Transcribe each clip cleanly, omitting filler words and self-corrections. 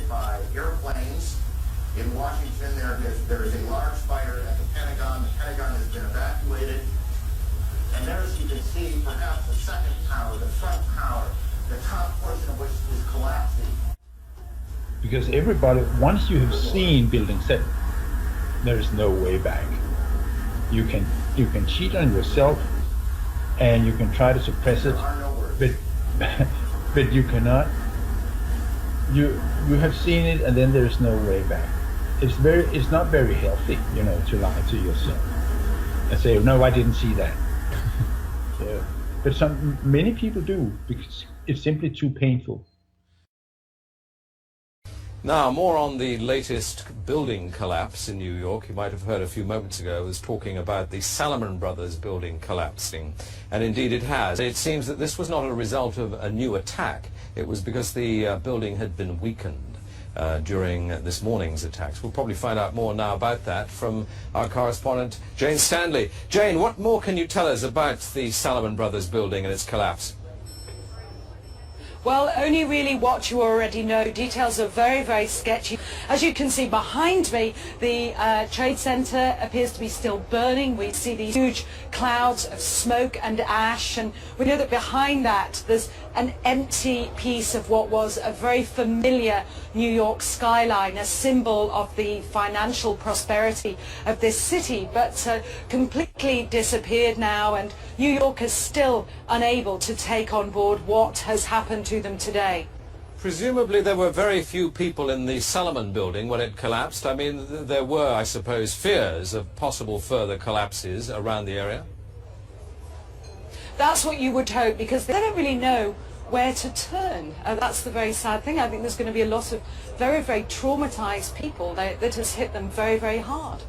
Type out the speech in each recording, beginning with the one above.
hit by airplanes. In Washington, there is a large fire at the Pentagon. The Pentagon has been evacuated. And there, as you can see, perhaps the second tower, the front tower, the top portion of which is collapsing. Because everybody, once you have seen building 7, there is no way back. You can cheat on yourself, and you can try to suppress it, but you cannot. You have seen it, and then there's no way back. It's not very healthy, to lie to yourself and say, no, I didn't see that. But many people do, because it's simply too painful. Now, more on the latest building collapse in New York. You might have heard a few moments ago I was talking about the Salomon Brothers building collapsing, and indeed it has. It seems that this was not a result of a new attack. It was because the building had been weakened during this morning's attacks. We'll probably find out more now about that from our correspondent Jane Stanley. Jane, what more can you tell us about the Salomon Brothers building and its collapse? Well, only really what you already know. Details are very, very sketchy. As you can see behind me, the Trade Center appears to be still burning. We see these huge clouds of smoke and ash, and we know that behind that there's an empty piece of what was a very familiar New York skyline, a symbol of the financial prosperity of this city, but completely disappeared now, and New York is still unable to take on board what has happened to them today. Presumably there were very few people in the Salomon building when it collapsed. I mean, there were, I suppose, fears of possible further collapses around the area. That's what you would hope, because they don't really know where to turn. That's the very sad thing. I think there's going to be a lot of very, very traumatized people that has hit them very, very hard.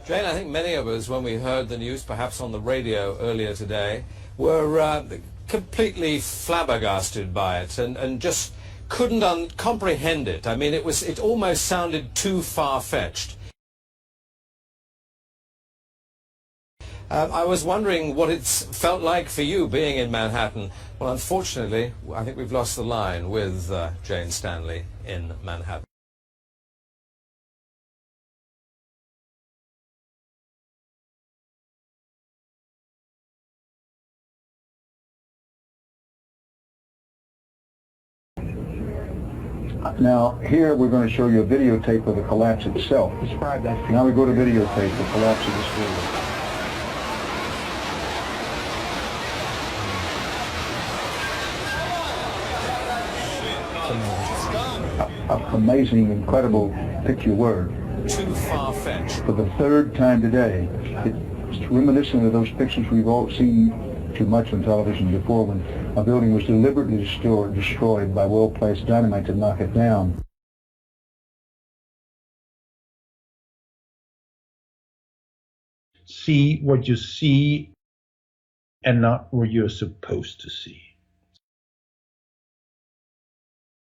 Jane, I think many of us, when we heard the news, perhaps on the radio earlier today, were completely flabbergasted by it and just couldn't comprehend it. I mean, it almost sounded too far-fetched. I was wondering what it's felt like for you being in Manhattan. Well, unfortunately, I think we've lost the line with Jane Stanley in Manhattan. Now, here we're going to show you a videotape of the collapse itself. Describe that. Now we go to videotape, the collapse of this building. Amazing, incredible, pick your word. Too far-fetched. For the third time today, it's reminiscent of those pictures we've all seen too much on television before, when a building was deliberately destroyed by well-placed dynamite to knock it down. See what you see and not what you're supposed to see.